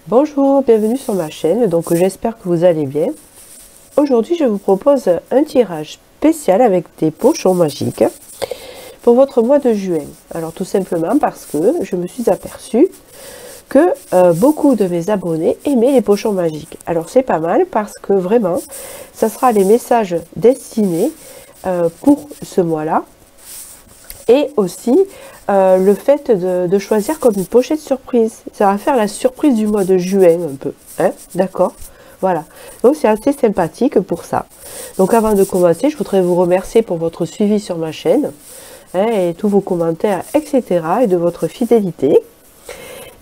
Bonjour, bienvenue sur ma chaîne, donc j'espère que vous allez bien. Aujourd'hui je vous propose un tirage spécial avec des pochons magiques pour votre mois de juin. Alors tout simplement parce que je me suis aperçue que beaucoup de mes abonnés aimaient les pochons magiques. Alors c'est pas mal parce que vraiment ça sera les messages destinés pour ce mois-là. Et aussi le fait de choisir comme une pochette surprise. Ça va faire la surprise du mois de juin un peu. Hein, d'accord? Voilà. Donc c'est assez sympathique pour ça. Donc avant de commencer, je voudrais vous remercier pour votre suivi sur ma chaîne. Hein, et tous vos commentaires, etc. et de votre fidélité.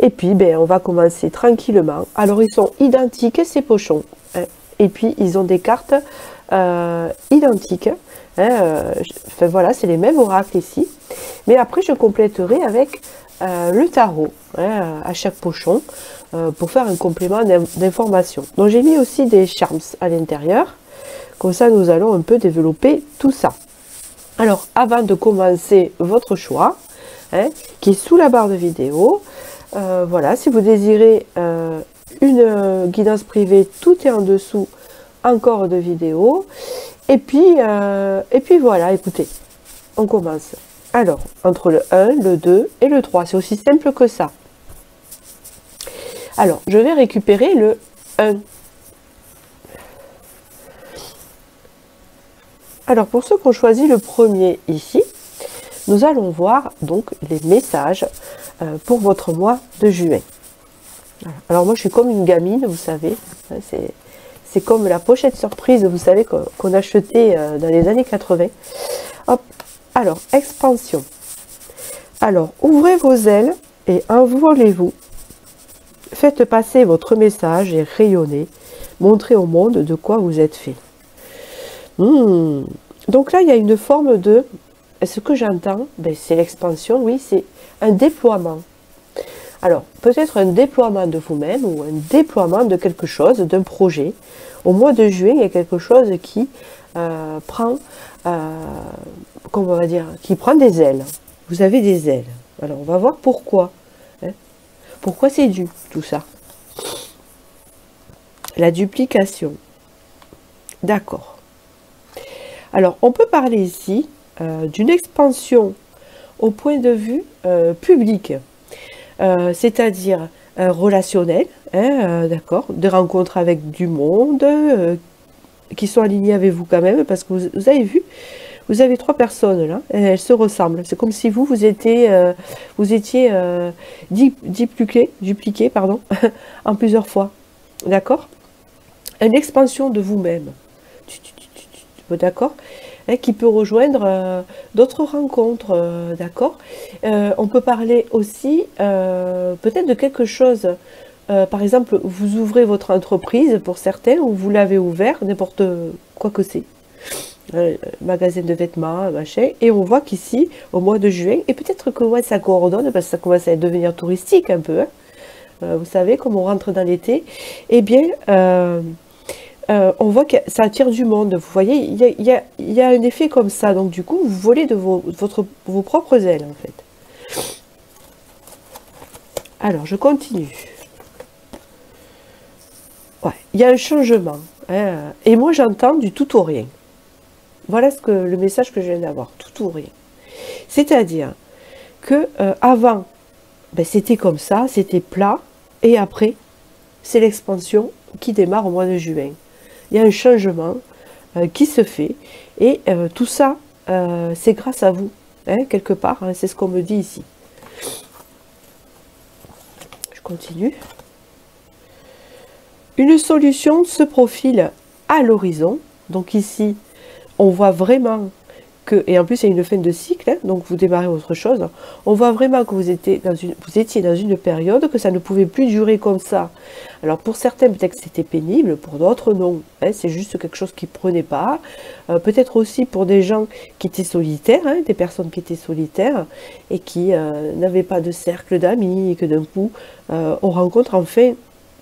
Et puis on va commencer tranquillement. Alors ils sont identiques ces pochons. Hein, et puis ils ont des cartes identiques. Hein, enfin voilà, c'est les mêmes oracles ici. Mais après, je compléterai avec le tarot hein, à chaque pochon pour faire un complément d'information. Donc, j'ai mis aussi des charms à l'intérieur. Comme ça, nous allons un peu développer tout ça. Alors, avant de commencer votre choix, hein, qui est sous la barre de vidéo, voilà, si vous désirez une guidance privée, tout est en dessous, encore de vidéos. Et puis voilà, écoutez, on commence. Alors, entre le 1, le 2 et le 3, c'est aussi simple que ça. Alors, je vais récupérer le 1. Alors, pour ceux qui ont choisi le premier ici, nous allons voir donc les messages pour votre mois de juin. Alors, moi, je suis comme une gamine, vous savez, c'est comme la pochette surprise, vous savez, qu'on achetait dans les années 80. Hop. Alors, expansion. Alors, ouvrez vos ailes et envolez-vous. Faites passer votre message et rayonnez. Montrez au monde de quoi vous êtes fait. Donc là, il y a une forme de... Ce que j'entends, c'est l'expansion, oui, c'est un déploiement. Alors, peut-être un déploiement de vous-même ou un déploiement de quelque chose, d'un projet. Au mois de juin, il y a quelque chose qui prend... comment on va dire, qui prend des ailes. Vous avez des ailes. Alors, on va voir pourquoi. Hein. Pourquoi c'est dû, tout ça. La duplication. D'accord. Alors, on peut parler ici d'une expansion au point de vue public. C'est-à-dire relationnel, hein, d'accord, des rencontres avec du monde qui sont alignés avec vous quand même, parce que vous avez vu, vous avez 3 personnes là, elles se ressemblent. C'est comme si vous étiez dupliqué, pardon, en plusieurs fois. D'accord? Une expansion de vous-même. D'accord? Qui peut rejoindre d'autres rencontres. D'accord? On peut parler aussi peut-être de quelque chose. Par exemple, vous ouvrez votre entreprise pour certains, ou vous l'avez ouvert, n'importe quoi que c'est. Magasin de vêtements, machin, et on voit qu'ici, au mois de juin, et peut-être que ouais, ça coordonne, parce que ça commence à devenir touristique un peu, hein. Vous savez, comme on rentre dans l'été, eh bien, on voit que ça attire du monde, vous voyez, il y a un effet comme ça, donc du coup, vous volez de vos propres ailes, en fait. Alors, je continue. Ouais, il y a un changement, hein, et moi, j'entends du tout ou rien. Voilà le message que je viens d'avoir, tout ou rien. C'est-à-dire que avant, c'était comme ça, c'était plat, et après, c'est l'expansion qui démarre au mois de juin. Il y a un changement qui se fait, et tout ça, c'est grâce à vous, hein, quelque part, hein, c'est ce qu'on me dit ici. Je continue. Une solution se profile à l'horizon, donc ici, on voit vraiment que, et en plus c'est une fin de cycle, hein, donc vous démarrez autre chose, on voit vraiment que vous étiez dans une période, que ça ne pouvait plus durer comme ça. Alors pour certains peut-être que c'était pénible, pour d'autres non, hein, c'est juste quelque chose qui ne prenait pas, peut-être aussi pour des gens qui étaient solitaires, hein, des personnes qui étaient solitaires, et qui n'avaient pas de cercle d'amis, et que d'un coup on rencontre enfin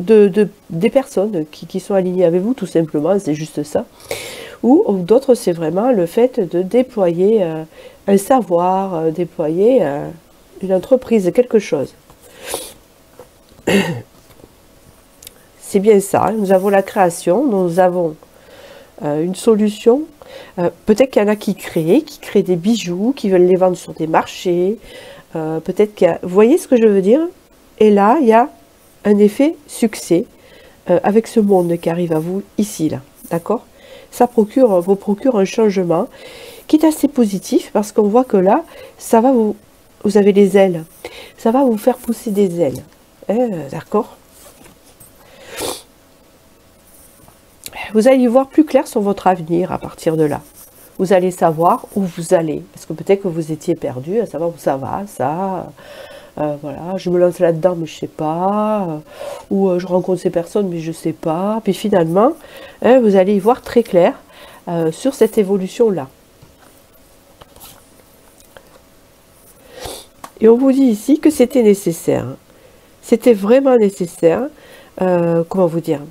des personnes qui sont alignées avec vous, tout simplement, c'est juste ça. Ou d'autres, c'est vraiment le fait de déployer un savoir, déployer une entreprise, quelque chose. c'est bien ça. Nous avons la création, nous avons une solution. Peut-être qu'il y en a qui créent des bijoux, qui veulent les vendre sur des marchés. Peut-être qu'il y a... Vous voyez ce que je veux dire? Et là, il y a un effet succès avec ce monde qui arrive à vous ici, là. D'accord? Ça vous procure un changement qui est assez positif parce qu'on voit que là, ça va vous avez les ailes. Ça va vous faire pousser des ailes. D'accord? Vous allez y voir plus clair sur votre avenir à partir de là. Vous allez savoir où vous allez. Parce que peut-être que vous étiez perdu, à savoir où ça va, ça. Voilà, je me lance là-dedans, mais je sais pas. Ou je rencontre ces personnes, mais je sais pas. Puis finalement, vous allez y voir très clair sur cette évolution-là. Et on vous dit ici que c'était nécessaire. C'était vraiment nécessaire. Comment vous dire?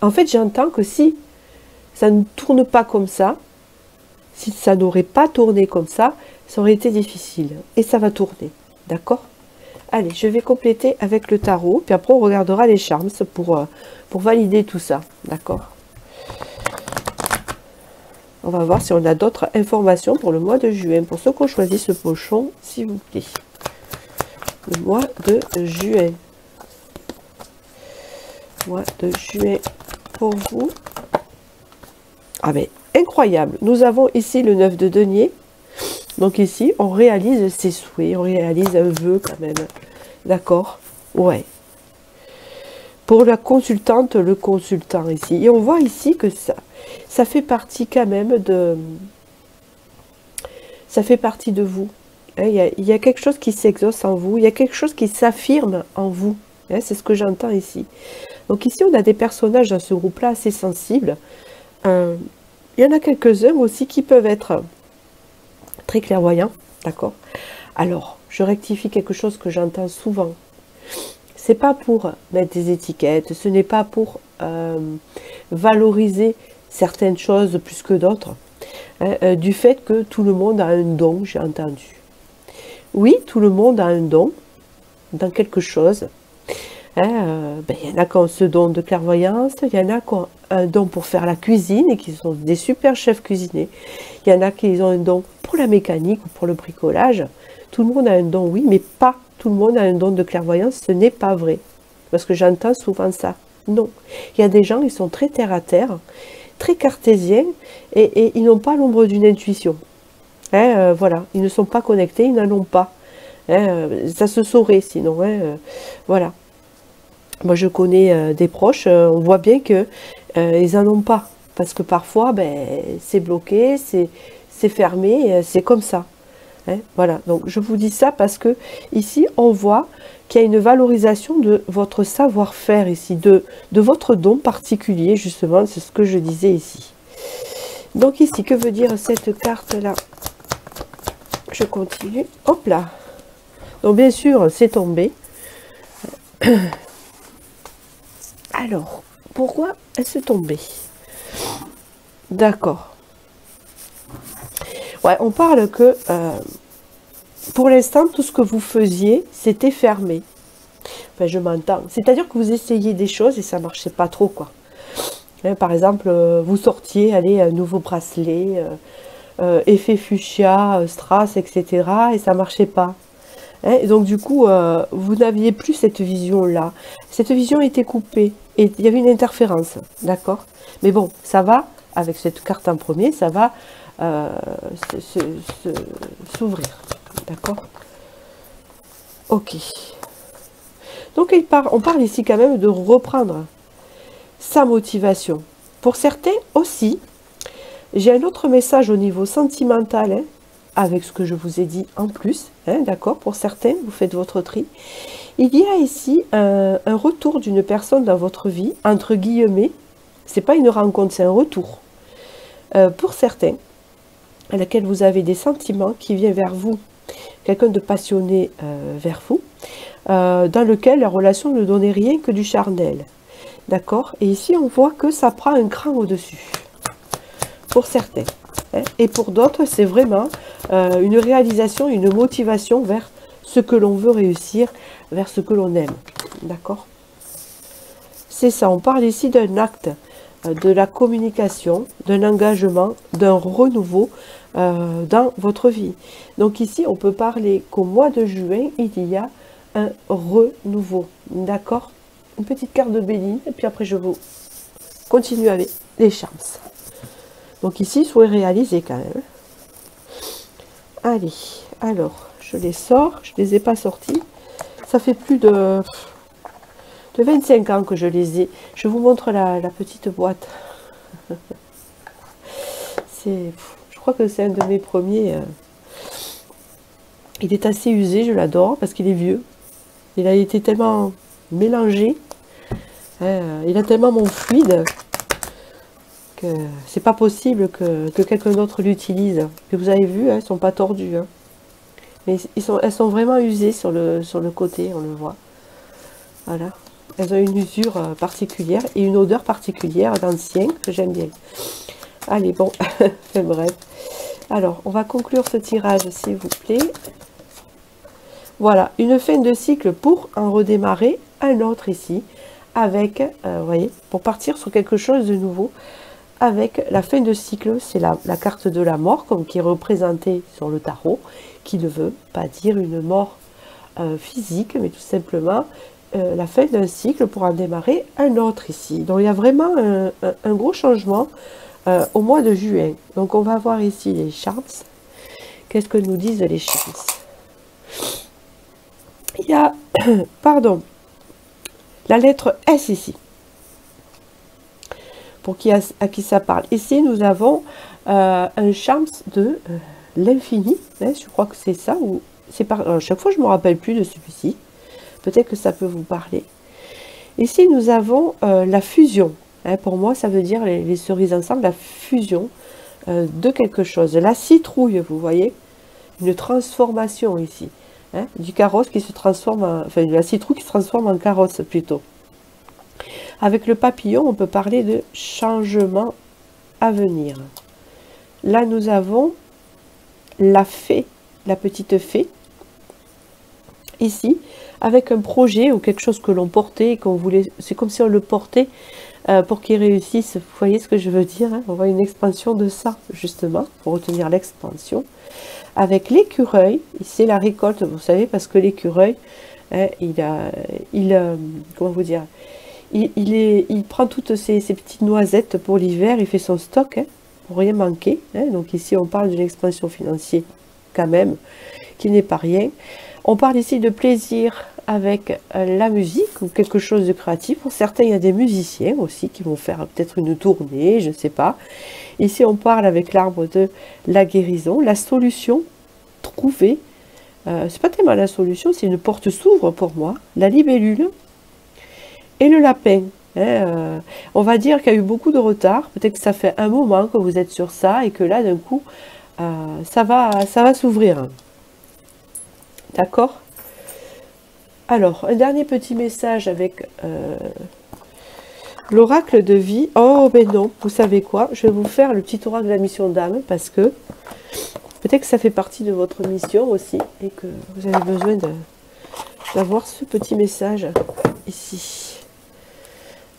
En fait, j'entends que si ça ne tourne pas comme ça, si ça n'aurait pas tourné comme ça aurait été difficile. Et ça va tourner. D'accord? Allez, je vais compléter avec le tarot. Puis après, on regardera les charms pour valider tout ça. D'accord? On va voir si on a d'autres informations pour le mois de juin. Pour ceux qui ont choisi ce pochon, s'il vous plaît. Le mois de juin. Mois de juin pour vous. Ah mais incroyable. Nous avons ici le 9 de denier. Donc ici, on réalise ses souhaits. On réalise un vœu quand même. D'accord? Ouais. Pour la consultante, le consultant ici. Et on voit ici que ça fait partie quand même de... Ça fait partie de vous. Il y a quelque chose qui s'exauce en vous. Il y a quelque chose qui s'affirme en vous. C'est ce que j'entends ici. Donc ici, on a des personnages dans ce groupe-là assez sensibles. Il y en a quelques-uns aussi qui peuvent être très clairvoyants. D'accord? Alors, je rectifie quelque chose que j'entends souvent. C'est pas pour mettre des étiquettes. Ce n'est pas pour valoriser certaines choses plus que d'autres. Du fait que tout le monde a un don, j'ai entendu. Oui, tout le monde a un don dans quelque chose. Il y en a qui ont ce don de clairvoyance, il y en a qui ont un don pour faire la cuisine et qui sont des super chefs cuisiniers. Il y en a qui ont un don pour la mécanique ou pour le bricolage. Tout le monde a un don, oui, mais pas tout le monde a un don de clairvoyance, ce n'est pas vrai. Parce que j'entends souvent ça. Non. Il y a des gens, ils sont très terre à terre, très cartésiens, et ils n'ont pas l'ombre d'une intuition. Voilà, ils ne sont pas connectés, ils n'en ont pas. Ça se saurait sinon. Voilà. Moi, je connais des proches, on voit bien que ils n'en ont pas. Parce que parfois, c'est bloqué, c'est fermé, c'est comme ça. Voilà, donc je vous dis ça parce que ici, on voit qu'il y a une valorisation de votre savoir-faire ici, de votre don particulier, justement, c'est ce que je disais ici. Donc ici, que veut dire cette carte-là? Je continue. Hop là. Donc bien sûr, c'est tombé. Alors, pourquoi est-ce tombé? D'accord. Ouais, on parle que pour l'instant, tout ce que vous faisiez, c'était fermé. Enfin, je m'entends. C'est-à-dire que vous essayiez des choses et ça ne marchait pas trop, quoi. Par exemple, vous sortiez, allez, un nouveau bracelet, effet fuchsia, strass, etc. et ça ne marchait pas. Et donc du coup, vous n'aviez plus cette vision-là. Cette vision était coupée et il y avait une interférence, d'accord? Mais bon, ça va, avec cette carte en premier, ça va s'ouvrir, d'accord? Ok. Donc on parle ici quand même de reprendre sa motivation. Pour certains aussi, j'ai un autre message au niveau sentimental, avec ce que je vous ai dit en plus, d'accord? Pour certains, vous faites votre tri. Il y a ici un retour d'une personne dans votre vie, entre guillemets. C'est pas une rencontre, c'est un retour. Pour certains, à laquelle vous avez des sentiments qui viennent vers vous, quelqu'un de passionné vers vous, dans lequel la relation ne donnait rien que du charnel. D'accord? Et ici, on voit que ça prend un cran au-dessus. Pour certains. Et pour d'autres, c'est vraiment une réalisation, une motivation vers ce que l'on veut réussir, vers ce que l'on aime. D'accord? c'est ça, on parle ici d'un acte, de la communication, d'un engagement, d'un renouveau dans votre vie. Donc ici, on peut parler qu'au mois de juin, il y a un renouveau. D'accord? Une petite carte de Béline, et puis après je vous continue avec les chances. Donc ici, soyez réalisés quand même. Allez, alors, je les sors, je ne les ai pas sortis. Ça fait plus de 25 ans que je les ai. Je vous montre la petite boîte. Je crois que c'est un de mes premiers. Il est assez usé, je l'adore parce qu'il est vieux. Il a été tellement mélangé. Il a tellement mon fluide que c'est pas possible que quelqu'un d'autre l'utilise. Que vous avez vu, hein, ils sont pas tordus. Hein. Mais elles sont vraiment usées sur le côté, on le voit. Voilà. Elles ont une usure particulière et une odeur particulière d'ancien que j'aime bien. Allez, bon, bref. Alors, on va conclure ce tirage, s'il vous plaît. Voilà, une fin de cycle pour en redémarrer un autre ici, avec, vous voyez, pour partir sur quelque chose de nouveau, avec la fin de cycle, c'est la carte de la mort, comme qui est représentée sur le tarot, qui ne veut pas dire une mort physique, mais tout simplement la fin d'un cycle pour en démarrer un autre ici. Donc il y a vraiment un gros changement au mois de juin. Donc on va voir ici les chances. Qu'est-ce que nous disent les chances? Il y a, pardon, la lettre S ici. Pour à qui ça parle. Ici nous avons un chance de l'infini. Hein, je crois que c'est ça. Ou c'est à chaque fois je ne me rappelle plus de celui-ci. Peut-être que ça peut vous parler. Ici, nous avons la fusion. Hein, pour moi, ça veut dire les cerises ensemble, la fusion de quelque chose. La citrouille, vous voyez, une transformation ici. Hein, du carrosse qui se transforme en... Enfin, la citrouille qui se transforme en carrosse, plutôt. Avec le papillon, on peut parler de changement à venir. Là, nous avons la fée, la petite fée. Ici, avec un projet ou quelque chose que l'on portait, qu'on voulait, c'est comme si on le portait pour qu'il réussisse. Vous voyez ce que je veux dire, hein? On voit une expansion de ça, justement, pour retenir l'expansion. Avec l'écureuil, c'est la récolte, vous savez, parce que l'écureuil, hein, comment vous dire, il prend toutes ces petites noisettes pour l'hiver, il fait son stock, hein, pour rien manquer. Hein? Donc ici, on parle d'une expansion financière, quand même, qui n'est pas rien. On parle ici de plaisir avec la musique ou quelque chose de créatif. Pour certains, il y a des musiciens aussi qui vont faire peut-être une tournée, je ne sais pas. Ici, on parle avec l'arbre de la guérison, la solution trouvée. C'est pas tellement la solution, c'est une porte s'ouvre pour moi. La libellule et le lapin. Hein, on va dire qu'il y a eu beaucoup de retard. Peut-être que ça fait un moment que vous êtes sur ça et que là, d'un coup, ça va s'ouvrir. D'accord? Alors, un dernier petit message avec l'oracle de vie. Oh, ben non, vous savez quoi? Je vais vous faire le petit oracle de la mission d'âme parce que peut-être que ça fait partie de votre mission aussi et que vous avez besoin d'avoir ce petit message ici.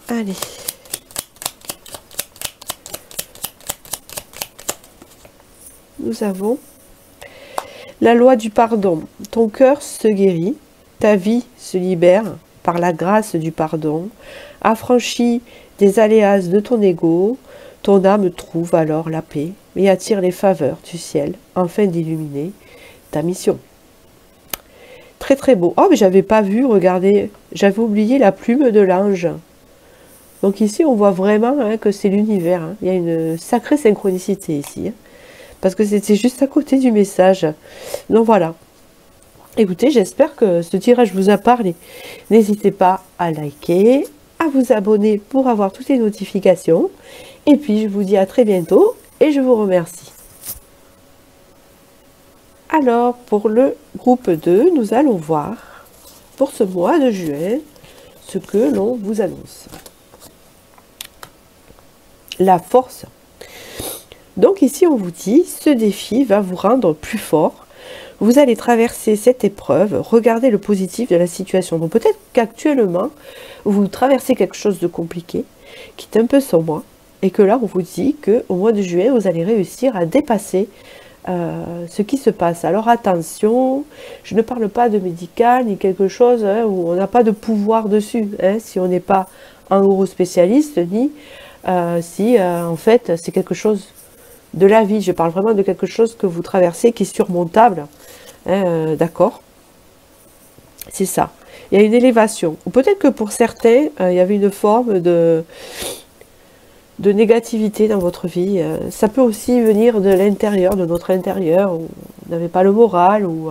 Allez. Nous avons la loi du pardon. Ton cœur se guérit, ta vie se libère par la grâce du pardon. Affranchis des aléas de ton ego, ton âme trouve alors la paix et attire les faveurs du ciel, afin d'illuminer ta mission. Très très beau. Oh, mais j'avais pas vu, regardez, j'avais oublié la plume de l'ange. Donc ici, on voit vraiment hein, que c'est l'univers. Hein. Il y a une sacrée synchronicité ici. Hein. Parce que c'était juste à côté du message. Donc voilà. Écoutez, j'espère que ce tirage vous a parlé. N'hésitez pas à liker, à vous abonner pour avoir toutes les notifications. Et puis, je vous dis à très bientôt et je vous remercie. Alors, pour le groupe 2, nous allons voir, pour ce mois de juin, ce que l'on vous annonce. La force. Donc ici, on vous dit, ce défi va vous rendre plus fort. vous allez traverser cette épreuve, regardez le positif de la situation. Donc peut-être qu'actuellement, vous traversez quelque chose de compliqué, qui est un peu sombre, et que là, on vous dit qu'au mois de juillet, vous allez réussir à dépasser ce qui se passe. Alors attention, je ne parle pas de médical, ni quelque chose où on n'a pas de pouvoir dessus, si on n'est pas un gros spécialiste, ni si en fait c'est quelque chose de la vie. Je parle vraiment de quelque chose que vous traversez qui est surmontable, d'accord, c'est ça. Il y a une élévation, ou peut-être que pour certains il y avait une forme de négativité dans votre vie. Ça peut aussi venir de l'intérieur, de notre intérieur, où vous n'avez pas le moral, ou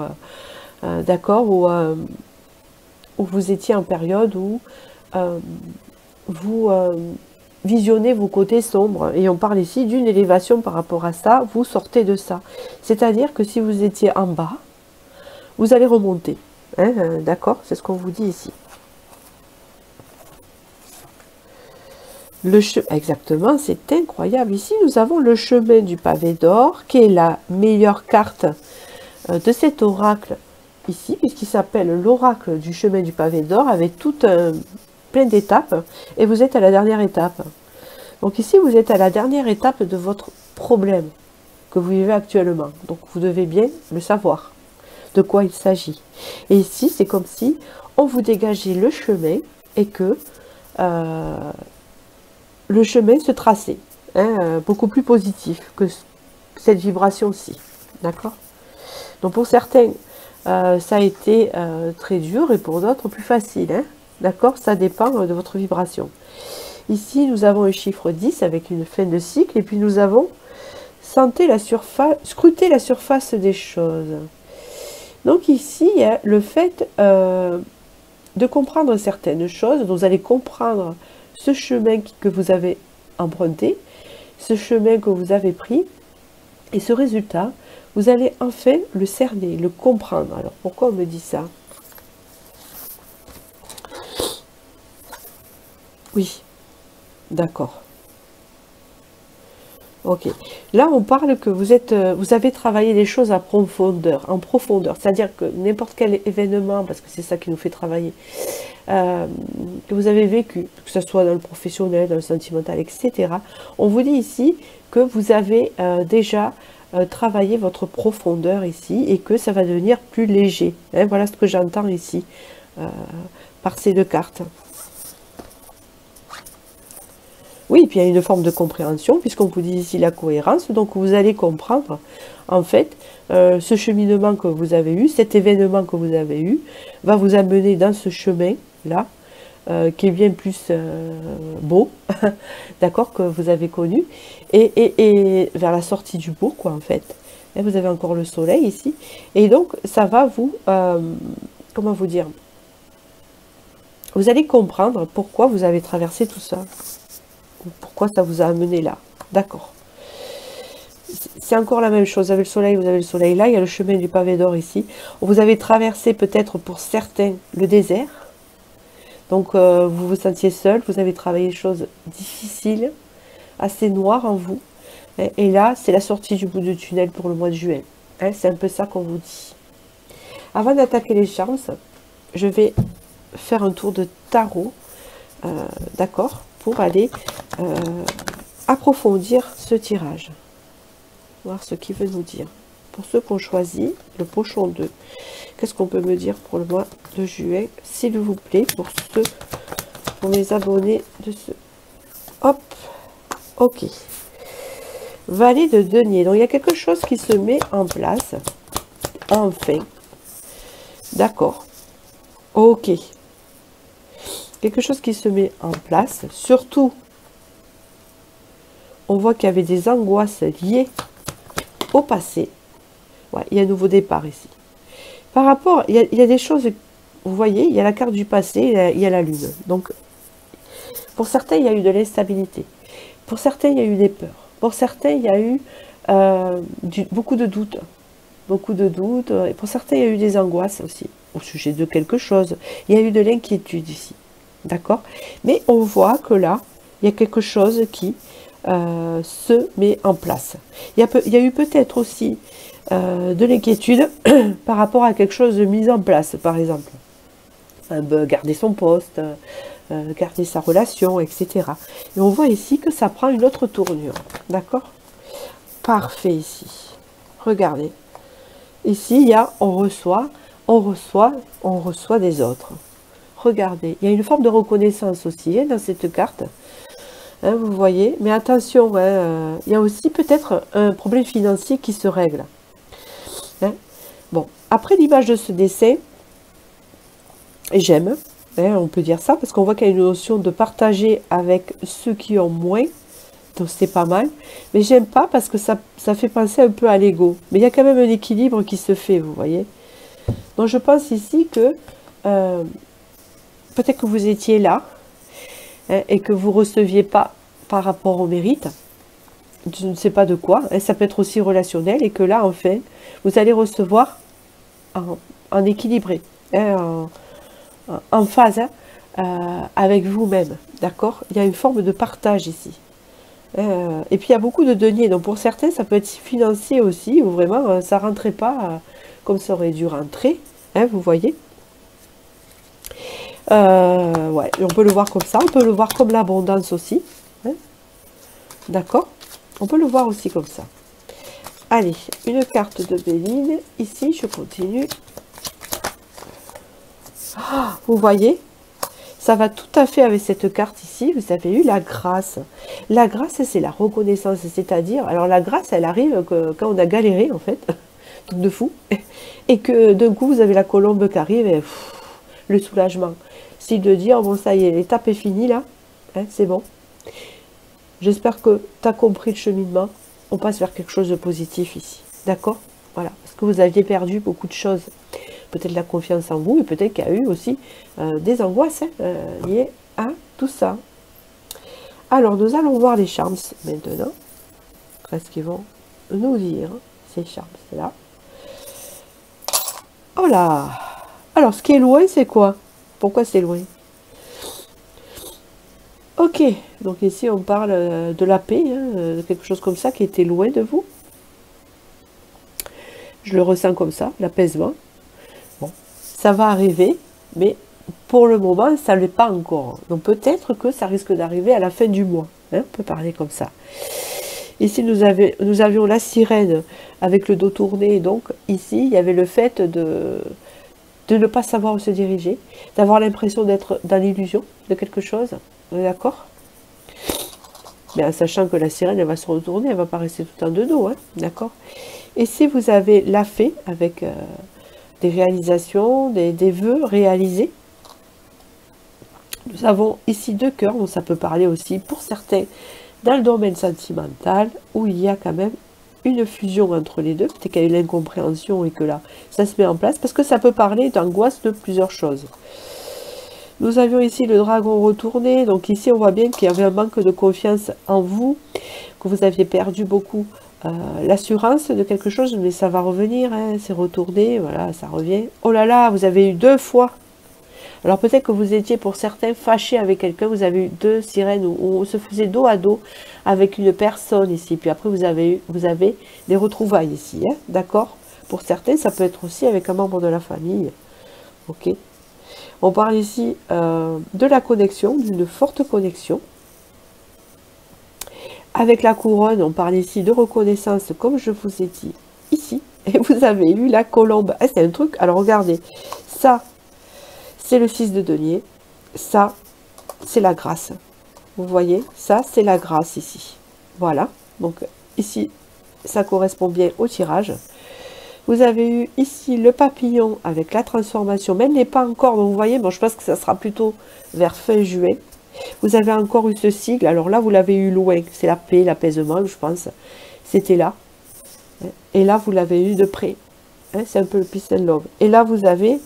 d'accord, où vous étiez en période où vous visionnez vos côtés sombres. Et on parle ici d'une élévation par rapport à ça, vous sortez de ça. C'est-à-dire que si vous étiez en bas, vous allez remonter. D'accord, c'est ce qu'on vous dit ici. Exactement, c'est incroyable. Ici, nous avons le chemin du pavé d'or, qui est la meilleure carte de cet oracle ici, puisqu'il s'appelle l'oracle du chemin du pavé d'or, avec tout un plein d'étapes, et vous êtes à la dernière étape. Donc ici, vous êtes à la dernière étape de votre problème que vous vivez actuellement. Donc vous devez bien le savoir, de quoi il s'agit. Et ici, c'est comme si on vous dégageait le chemin, et que le chemin se traçait, beaucoup plus positif que cette vibration-ci, d'accord. Donc pour certains, ça a été très dur, et pour d'autres plus facile, d'accord, ça dépend de votre vibration. Ici, nous avons un chiffre 10 avec une fin de cycle, et puis nous avons scruter la surface des choses. Donc ici, il y a le fait de comprendre certaines choses. Vous allez comprendre ce chemin que vous avez emprunté, ce chemin que vous avez pris, et ce résultat, vous allez enfin le cerner, le comprendre. Alors pourquoi on me dit ça? Oui, d'accord. Ok. Là, on parle que vous avez travaillé des choses en profondeur. C'est-à-dire que n'importe quel événement, parce que c'est ça qui nous fait travailler, que vous avez vécu, que ce soit dans le professionnel, dans le sentimental, etc. On vous dit ici que vous avez déjà travaillé votre profondeur ici, et que ça va devenir plus léger. Voilà ce que j'entends ici, par ces deux cartes. Oui, puis il y a une forme de compréhension, puisqu'on vous dit ici la cohérence, donc vous allez comprendre, en fait, ce cheminement que vous avez eu, cet événement que vous avez eu, va vous amener dans ce chemin-là, qui est bien plus beau, d'accord, que vous avez connu, et vers la sortie du beau, quoi, en fait. Et vous avez encore le soleil ici, et donc ça va vous, comment vous dire, vous allez comprendre pourquoi vous avez traversé tout ça. Pourquoi ça vous a amené là, d'accord. C'est encore la même chose, vous avez le soleil là, il y a le chemin du pavé d'or ici. Vous avez traversé peut-être pour certains le désert, donc vous vous sentiez seul, vous avez travaillé des choses difficiles, assez noires en vous, et là c'est la sortie du bout du tunnel pour le mois de juin, c'est un peu ça qu'on vous dit. Avant d'attaquer les chances, je vais faire un tour de tarot, d'accord, pour aller approfondir ce tirage, voir ce qu'il veut nous dire. Pour ceux qui ont choisi le pochon 2, qu'est-ce qu'on peut me dire pour le mois de juin, s'il vous plaît, pour mes abonnés de ce... Hop, ok. Valet de denier, donc il y a quelque chose qui se met en place, enfin, d'accord, ok. Quelque chose qui se met en place, surtout, on voit qu'il y avait des angoisses liées au passé. Ouais, il y a un nouveau départ ici. Par rapport, il y a des choses, vous voyez, il y a la carte du passé, il y a la lune. Donc, pour certains, il y a eu de l'instabilité. Pour certains, il y a eu des peurs. Pour certains, il y a eu beaucoup de doutes. Beaucoup de doutes. Et pour certains, il y a eu des angoisses aussi, au sujet de quelque chose. Il y a eu de l'inquiétude ici. D'accord? Mais on voit que là, il y a quelque chose qui se met en place. Il y a eu peut-être aussi de l'inquiétude par rapport à quelque chose de mis en place, par exemple. Garder son poste, garder sa relation, etc. Et on voit ici que ça prend une autre tournure. D'accord? Parfait ici. Regardez. Ici, il y a on reçoit des autres. Regardez, il y a une forme de reconnaissance aussi dans cette carte. Hein, vous voyez, mais attention, hein, il y a aussi peut-être un problème financier qui se règle. Hein. Bon, après l'image de ce dessin, j'aime, hein, on peut dire ça, parce qu'on voit qu'il y a une notion de partager avec ceux qui ont moins, donc c'est pas mal, mais j'aime pas parce que ça fait penser un peu à l'ego, mais il y a quand même un équilibre qui se fait, vous voyez. Donc je pense ici que peut-être que vous étiez là, hein, et que vous ne receviez pas par rapport au mérite, je ne sais pas de quoi, hein, ça peut être aussi relationnel, et que là, en fait, vous allez recevoir en équilibré, hein, en phase, hein, avec vous-même, d'accord? Il y a une forme de partage ici. Et puis il y a beaucoup de deniers, donc pour certains, ça peut être financier aussi, où vraiment, ça ne rentrait pas comme ça aurait dû rentrer, hein, vous voyez? Ouais, on peut le voir comme ça, on peut le voir comme l'abondance aussi. Hein, d'accord? On peut le voir aussi comme ça. Allez, une carte de Béline. Ici, je continue. Ah, vous voyez? Ça va tout à fait avec cette carte ici. Vous avez eu la grâce. La grâce, c'est la reconnaissance. C'est-à-dire, alors la grâce, elle arrive quand on a galéré, en fait. Truc de fou. Et que d'un coup, vous avez la colombe qui arrive et le soulagement. C'est de dire, bon, ça y est, l'étape est finie là. Hein, c'est bon. J'espère que tu as compris le cheminement. On passe vers quelque chose de positif ici. D'accord? Voilà. Parce que vous aviez perdu beaucoup de choses. Peut-être la confiance en vous, et peut-être qu'il y a eu aussi des angoisses, hein, liées à tout ça. Alors, nous allons voir les charms maintenant. Qu'est-ce qu'ils vont nous dire, ces charms là? Oh là! Alors, ce qui est loin, c'est quoi? Pourquoi c'est loin? Ok, donc ici on parle de la paix, hein, de quelque chose comme ça qui était loin de vous. Je le ressens comme ça, l'apaisement. Bon, ça va arriver, mais pour le moment, ça ne l'est pas encore. Donc peut-être que ça risque d'arriver à la fin du mois. Hein, on peut parler comme ça. Ici, nous avions la sirène avec le dos tourné. Donc ici, il y avait le fait de ne pas savoir où se diriger, d'avoir l'impression d'être dans l'illusion de quelque chose. D'accord? Mais en sachant que la sirène, elle va se retourner, elle ne va pas rester tout le temps de dos. Hein, d'accord? Et si vous avez la fée avec des réalisations, des vœux réalisés, nous avons ici deux cœurs, donc ça peut parler aussi pour certains dans le domaine sentimental, où il y a quand même une fusion entre les deux, peut-être qu'il y a eu l'incompréhension et que là, ça se met en place, parce que ça peut parler d'angoisse de plusieurs choses. Nous avions ici le dragon retourné, donc ici on voit bien qu'il y avait un manque de confiance en vous, que vous aviez perdu beaucoup l'assurance de quelque chose, mais ça va revenir, hein, c'est retourné, voilà, ça revient. Oh là là, vous avez eu 2 fois. Alors peut-être que vous étiez pour certains fâchés avec quelqu'un, vous avez eu 2 sirènes où on se faisait dos à dos avec une personne ici, puis après vous avez des retrouvailles ici, hein, d'accord? Pour certains, ça peut être aussi avec un membre de la famille, ok? On parle ici de la connexion, d'une forte connexion. Avec la couronne, on parle ici de reconnaissance, comme je vous ai dit ici. Et vous avez eu la colombe. Ah, c'est un truc, alors regardez, ça, c'est le 6 de denier. Ça, c'est la grâce. Vous voyez, ça, c'est la grâce ici. Voilà, donc ici, ça correspond bien au tirage. Vous avez eu ici le papillon avec la transformation, mais elle n'est pas encore, donc vous voyez, bon, je pense que ça sera plutôt vers fin juin. Vous avez encore eu ce sigle, alors là, vous l'avez eu loin, c'est la paix, l'apaisement, je pense, c'était là. Et là, vous l'avez eu de près, hein, c'est un peu le peace and love. Et là, vous avez,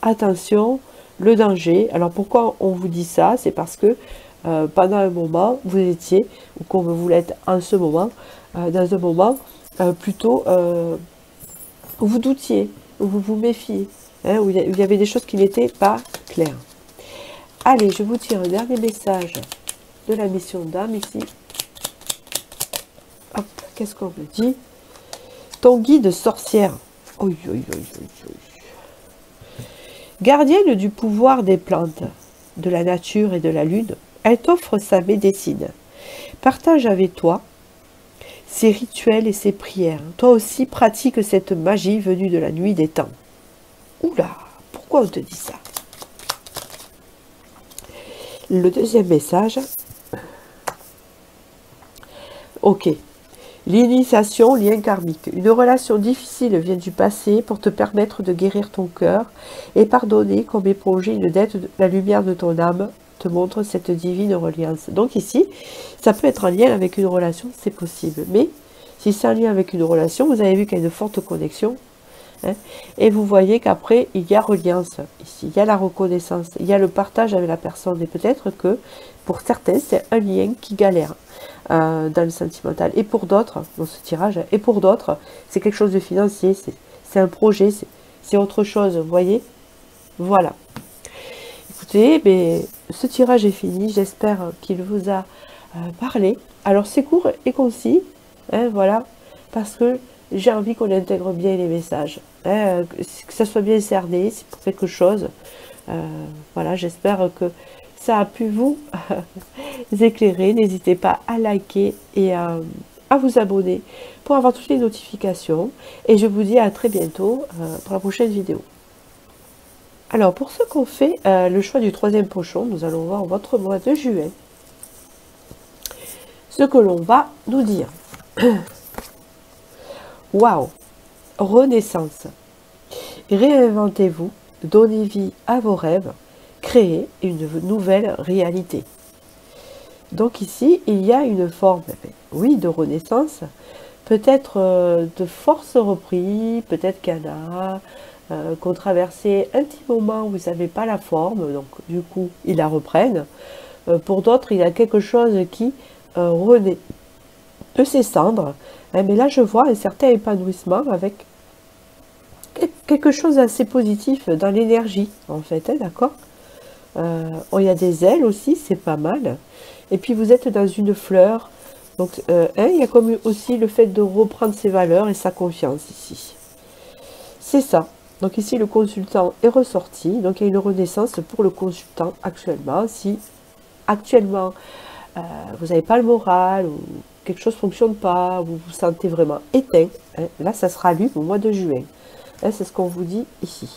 attention, le danger. Alors, pourquoi on vous dit ça? C'est parce que pendant un moment, vous étiez, ou comme vous l'êtes en ce moment, dans un moment plutôt... où vous doutiez, où vous vous méfiez, hein, où il y avait des choses qui n'étaient pas claires. Allez, je vous tire un dernier message de la mission d'âme ici. Hop, qu'est-ce qu'on me dit? Ton guide sorcière. Oui, oui, oui, oui, oui. Gardienne du pouvoir des plantes, de la nature et de la lune, elle t'offre sa médecine. Partage avec toi ses rituels et ses prières. Toi aussi pratique cette magie venue de la nuit des temps. Oula, pourquoi on te dit ça? Le deuxième message. Ok. L'initiation, lien karmique. Une relation difficile vient du passé pour te permettre de guérir ton cœur et pardonner comme éponger une dette. La lumière de ton âme te montre cette divine reliance. Donc ici, ça peut être en lien avec une relation, c'est possible. Mais si c'est en lien avec une relation, vous avez vu qu'il y a une forte connexion. Hein, et vous voyez qu'après, il y a reliance ici, il y a la reconnaissance, il y a le partage avec la personne. Et peut-être que pour certains, c'est un lien qui galère. Dans le sentimental, et pour d'autres, dans ce tirage, et pour d'autres, c'est quelque chose de financier, c'est un projet, c'est autre chose, vous voyez. Voilà. Écoutez, mais ce tirage est fini, j'espère qu'il vous a parlé. Alors c'est court et concis, hein, voilà, parce que j'ai envie qu'on intègre bien les messages, hein, que ça soit bien cerné, c'est pour quelque chose. Voilà, j'espère que ça a pu vous éclairer. N'hésitez pas à liker et à vous abonner pour avoir toutes les notifications. Et je vous dis à très bientôt pour la prochaine vidéo. Alors, pour ceux qui ont fait le choix du troisième pochon, nous allons voir votre mois de juin. Ce que l'on va nous dire. Waouh! Renaissance. Réinventez-vous, donnez vie à vos rêves, créez une nouvelle réalité. Donc ici, il y a une forme, oui, de renaissance, peut-être de force repris, peut-être qu'il y en a qui ont traversé un petit moment où vous n'avez pas la forme, donc du coup, ils la reprennent. Pour d'autres, il y a quelque chose qui renaît de ses cendres. Hein, mais là, je vois un certain épanouissement avec quelque chose d'assez positif dans l'énergie, en fait, hein, d'accord. Il y a des ailes aussi, c'est pas mal. Et puis vous êtes dans une fleur. Donc il y a comme aussi le fait de reprendre ses valeurs et sa confiance ici. C'est ça. Donc ici le consultant est ressorti. Donc il y a une renaissance pour le consultant actuellement. Si actuellement vous n'avez pas le moral ou quelque chose ne fonctionne pas, vous vous sentez vraiment éteint, hein, là ça sera lui au mois de juin. Hein, c'est ce qu'on vous dit ici.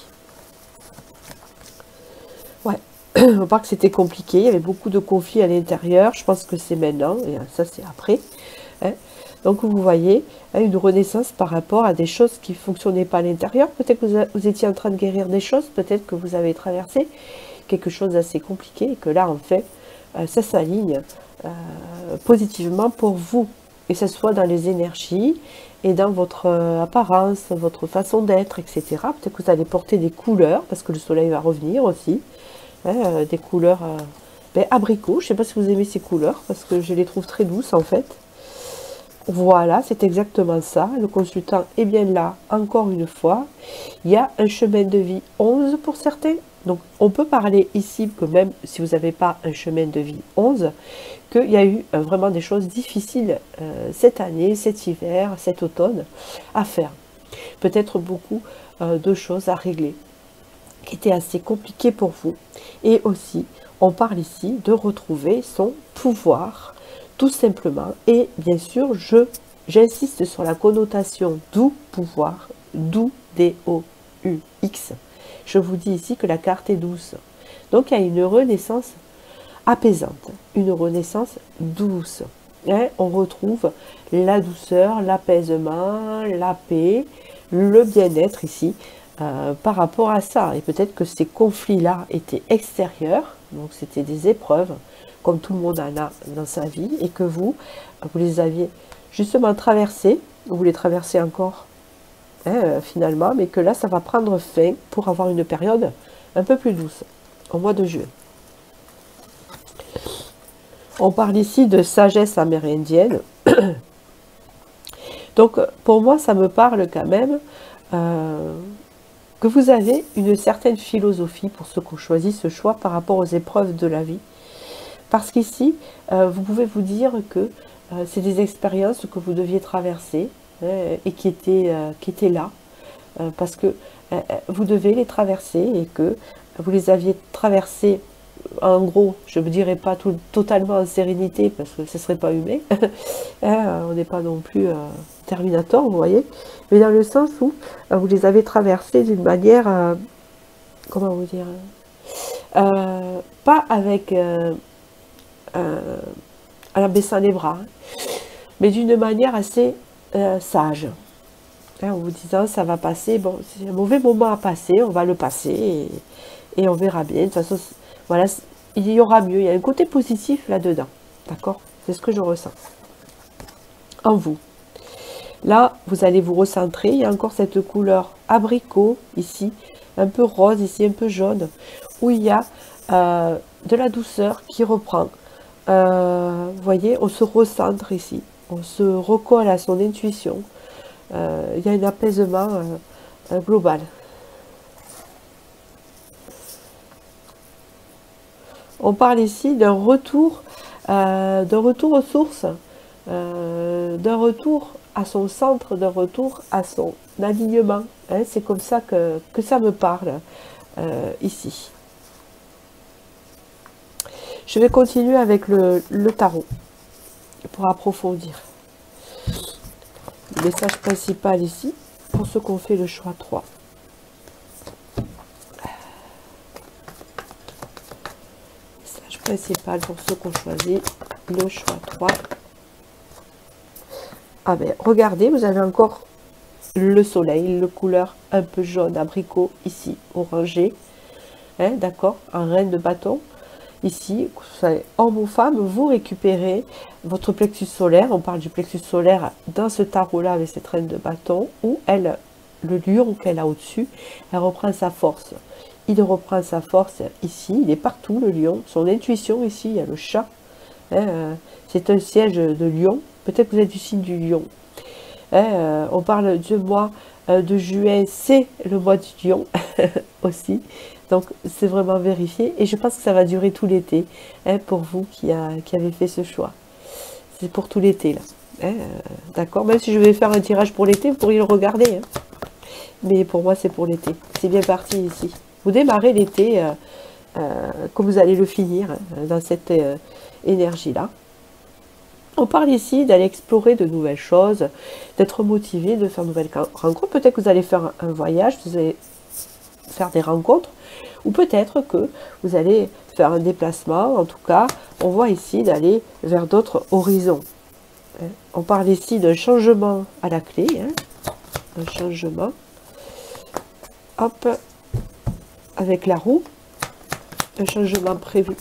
Ouais. On voit que c'était compliqué, il y avait beaucoup de conflits à l'intérieur, je pense que c'est maintenant, et ça c'est après. Hein. Donc vous voyez, hein, une renaissance par rapport à des choses qui ne fonctionnaient pas à l'intérieur. Peut-être que vous étiez en train de guérir des choses, peut-être que vous avez traversé quelque chose d'assez compliqué, et que là en fait, ça s'aligne positivement pour vous. Et que ce soit dans les énergies, et dans votre apparence, votre façon d'être, etc. Peut-être que vous allez porter des couleurs, parce que le soleil va revenir aussi. Hein, des couleurs abricot, je ne sais pas si vous aimez ces couleurs parce que je les trouve très douces en fait. Voilà, c'est exactement ça. Le consultant est bien là, encore une fois. Il y a un chemin de vie 11 pour certains. Donc on peut parler ici que même si vous n'avez pas un chemin de vie 11, qu'il y a eu vraiment des choses difficiles cette année, cet hiver, cet automne à faire. Peut-être beaucoup de choses à régler qui était assez compliqué pour vous. Et aussi, on parle ici de retrouver son pouvoir, tout simplement. Et bien sûr, j'insiste sur la connotation doux pouvoir, doux, D-O-U-X. Je vous dis ici que la carte est douce. Donc, il y a une renaissance apaisante, une renaissance douce. Hein, on retrouve la douceur, l'apaisement, la paix, le bien-être ici. Par rapport à ça, et peut-être que ces conflits-là étaient extérieurs, donc c'était des épreuves, comme tout le monde en a dans sa vie, et que vous les aviez justement traversés, vous les traversez encore, hein, finalement, mais que là, ça va prendre fin pour avoir une période un peu plus douce, au mois de juin. On parle ici de sagesse amérindienne, donc pour moi, ça me parle quand même que vous avez une certaine philosophie pour ceux qui ont choisi ce choix par rapport aux épreuves de la vie. Parce qu'ici, vous pouvez vous dire que c'est des expériences que vous deviez traverser, et qui étaient là, parce que vous devez les traverser et que vous les aviez traversés, en gros, je ne dirais pas totalement en sérénité, parce que ce ne serait pas humain, on n'est pas non plus Terminator, vous voyez, mais dans le sens où vous les avez traversés d'une manière, comment vous dire, pas avec en baissant les bras, mais d'une manière assez sage, en vous disant ça va passer, bon, c'est un mauvais moment à passer, on va le passer et on verra bien. De toute façon, voilà, il y aura mieux, il y a un côté positif là-dedans, d'accord? C'est ce que je ressens en vous. Là, vous allez vous recentrer, il y a encore cette couleur abricot ici, un peu rose ici, un peu jaune, où il y a de la douceur qui reprend. Vous voyez, on se recentre ici, on se recolle à son intuition. Il y a un apaisement global. On parle ici d'un retour aux sources, d'un retour à son centre, d'un retour à son alignement. Hein, c'est comme ça que ça me parle ici. Je vais continuer avec le tarot pour approfondir. Le message principal ici, pour ceux qui ont fait le choix 3. Message principal pour ceux qui ont choisi le choix 3. Ah ben, regardez, vous avez encore le soleil, le couleur un peu jaune, abricot, ici, orangé. Hein, d'accord, en reine de bâton. Ici, homme ou femme, vous récupérez votre plexus solaire. On parle du plexus solaire dans ce tarot-là avec cette reine de bâton, où elle, le lion qu'elle a au-dessus, elle reprend sa force. Il reprend sa force ici, il est partout le lion. Son intuition ici, il y a le chat. Hein, c'est un siège de lion. Peut-être que vous êtes du signe du lion. Hein, on parle du mois de juin, c'est le mois du lion aussi. Donc, c'est vraiment vérifié. Et je pense que ça va durer tout l'été, hein, pour vous qui avez fait ce choix. C'est pour tout l'été, là. Hein, d'accord. Même si je vais faire un tirage pour l'été, vous pourriez le regarder. Hein. Mais pour moi, c'est pour l'été. C'est bien parti ici. Vous démarrez l'été comme vous allez le finir, hein, dans cette énergie-là. On parle ici d'aller explorer de nouvelles choses, d'être motivé, de faire de nouvelles rencontres. Peut-être que vous allez faire un voyage, vous allez faire des rencontres, ou peut-être que vous allez faire un déplacement. En tout cas, on voit ici d'aller vers d'autres horizons. On parle ici d'un changement à la clé, hein, un changement. Hop, avec la roue, un changement prévu.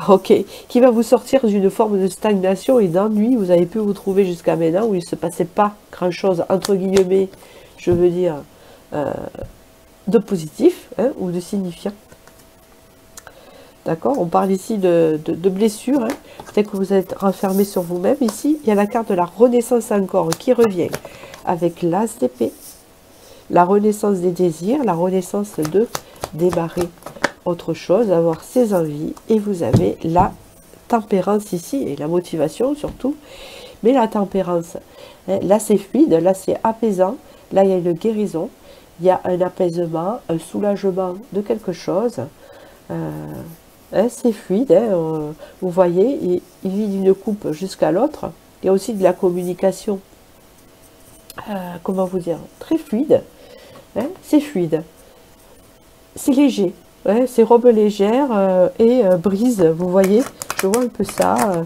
Ok, qui va vous sortir d'une forme de stagnation et d'ennui. Vous avez pu vous trouver jusqu'à maintenant où il ne se passait pas grand-chose, entre guillemets, je veux dire, de positif, hein, ou de signifiant. D'accord, on parle ici de blessures. Hein. Peut-être que vous êtes renfermé sur vous-même. Ici, il y a la carte de la renaissance encore qui revient avec l'as d'épée, la renaissance des désirs, la renaissance de démarrer autre chose, avoir ses envies, et vous avez la tempérance ici, et la motivation surtout, mais la tempérance, hein, là c'est fluide, là c'est apaisant, là il y a une guérison, il y a un apaisement, un soulagement de quelque chose, hein, c'est fluide, hein, vous voyez, il vit d'une coupe jusqu'à l'autre, il y a aussi de la communication, comment vous dire, très fluide, hein, c'est fluide, c'est léger. Ouais, c'est robe légère et brise, vous voyez, je vois un peu ça.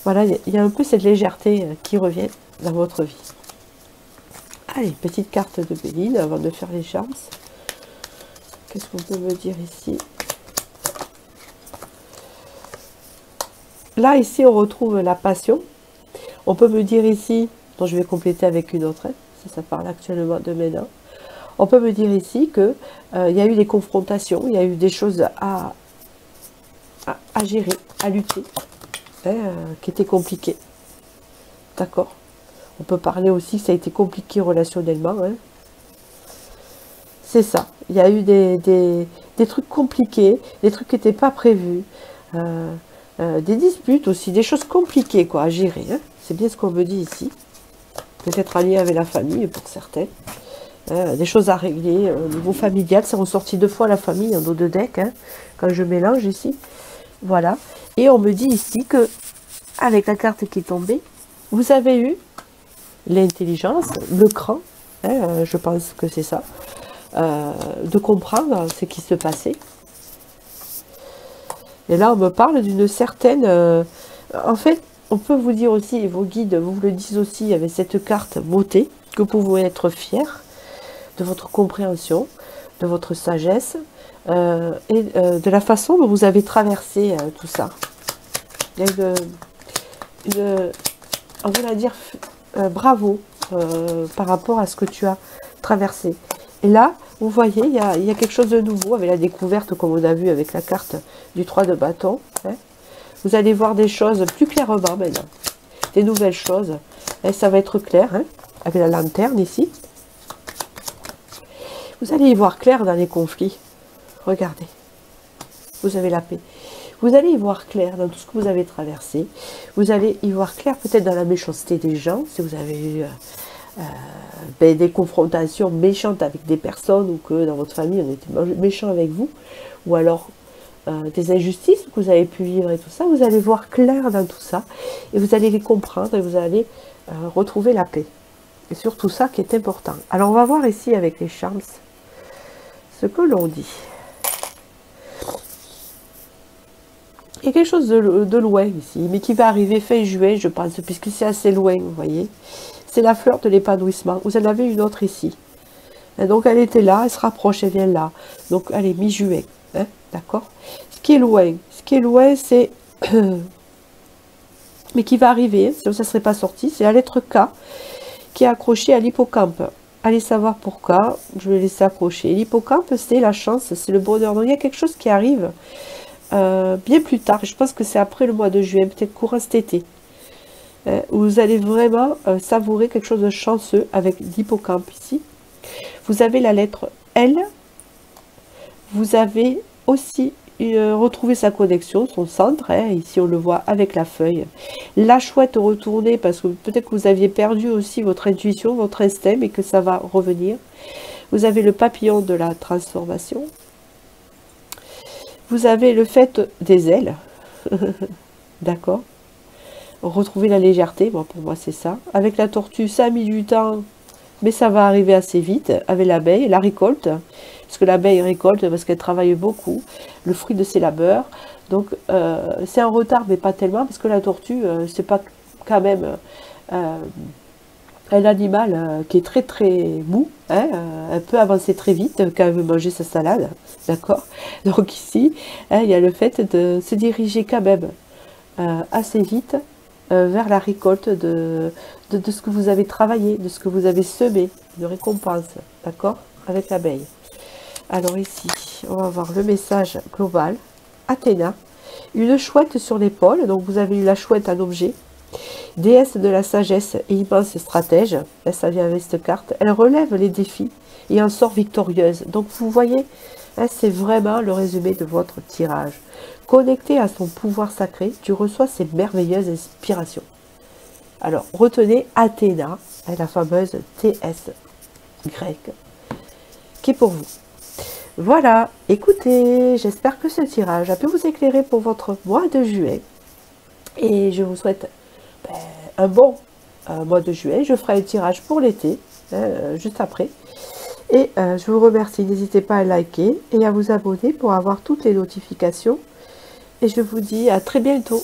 Voilà, il y a un peu cette légèreté qui revient dans votre vie. Allez, petite carte de Béline avant de faire les chances. Qu'est-ce qu'on peut me dire ici? Là, ici, on retrouve la passion. On peut me dire ici, dont je vais compléter avec une autre, hein, ça parle actuellement de maintenant. On peut me dire ici que il y a eu des confrontations, il y a eu des choses à gérer, à lutter, hein, qui étaient compliquées. D'accord. On peut parler aussi que ça a été compliqué relationnellement. Hein. C'est ça. Il y a eu des trucs compliqués, des trucs qui n'étaient pas prévus, des disputes aussi, des choses compliquées quoi, à gérer. Hein. c'est bien ce qu'on me dit ici. Peut-être allié avec la famille pour certains. Des choses à régler au niveau familial. C'est ressorti 2 fois la famille en dos de deck, hein, quand je mélange ici. Voilà. Et on me dit ici que, avec la carte qui est tombée, vous avez eu l'intelligence, le cran, hein, je pense que c'est ça, de comprendre ce qui se passait. Et là, on me parle d'une certaine... en fait, on peut vous dire aussi, et vos guides vous le disent aussi avec cette carte motée, que vous pouvez être fier de votre compréhension, de votre sagesse, et de la façon dont vous avez traversé tout ça. Il y a on va dire bravo par rapport à ce que tu as traversé. Et là, vous voyez, il y a quelque chose de nouveau avec la découverte, comme on a vu avec la carte du 3 de bâton. Hein. Vous allez voir des choses plus clairement maintenant, des nouvelles choses. Et ça va être clair, hein, avec la lanterne ici. Vous allez y voir clair dans les conflits. Regardez, vous avez la paix. Vous allez y voir clair dans tout ce que vous avez traversé. Vous allez y voir clair peut-être dans la méchanceté des gens, si vous avez eu des confrontations méchantes avec des personnes, ou que dans votre famille on était méchant avec vous, ou alors des injustices que vous avez pu vivre et tout ça. Vous allez voir clair dans tout ça, et vous allez les comprendre, et vous allez retrouver la paix. Et surtout ça qui est important. Alors on va voir ici avec les charms ce que l'on dit. Il y a quelque chose de loin ici, mais qui va arriver fin juin, je pense, puisque c'est assez loin, vous voyez. C'est la fleur de l'épanouissement. Vous en avez une autre ici. Et donc elle était là, elle se rapproche, elle vient là. Donc allez, mi-juin, hein, d'accord. Ce qui est loin, c'est... mais qui va arriver, sinon ça ne serait pas sorti, c'est la lettre K, qui est accrochée à l'hippocampe. Allez savoir pourquoi, je vais laisser accrocher. L'hippocampe, c'est la chance, c'est le bonheur. Donc il y a quelque chose qui arrive bien plus tard. Je pense que c'est après le mois de juin, peut-être courant cet été. Où vous allez vraiment savourer quelque chose de chanceux avec l'hippocampe ici. Vous avez la lettre L. Vous avez aussi retrouvé sa connexion, son centre. Hein, ici, on le voit avec la feuille. La chouette retournée, parce que peut-être que vous aviez perdu aussi votre intuition, votre instinct, mais que ça va revenir. Vous avez le papillon de la transformation. Vous avez le fait des ailes. D'accord. Retrouver la légèreté, bon, pour moi c'est ça. Avec la tortue, ça a mis du temps, mais ça va arriver assez vite. Avec l'abeille, la récolte, parce que l'abeille récolte, parce qu'elle travaille beaucoup, le fruit de ses labeurs. Donc c'est un retard, mais pas tellement, parce que la tortue, c'est pas quand même un animal qui est très très mou, hein, elle peut avancer très vite quand elle veut manger sa salade, d'accord. Donc ici, hein, il y a le fait de se diriger quand même assez vite vers la récolte de ce que vous avez travaillé, de ce que vous avez semé, de récompense, d'accord, avec l'abeille. Alors ici, on va voir le message global. Athéna, une chouette sur l'épaule, donc vous avez eu la chouette en objet, déesse de la sagesse et immense stratège, là ça vient avec cette carte, elle relève les défis et en sort victorieuse. Donc vous voyez, hein, c'est vraiment le résumé de votre tirage. Connecté à son pouvoir sacré, tu reçois ces merveilleuses inspirations. Alors, retenez Athéna, la fameuse TS grecque, qui est pour vous. Voilà, écoutez, j'espère que ce tirage a pu vous éclairer pour votre mois de juillet. Et je vous souhaite un bon mois de juillet. Je ferai un tirage pour l'été, juste après. Et je vous remercie. N'hésitez pas à liker et à vous abonner pour avoir toutes les notifications. Et je vous dis à très bientôt.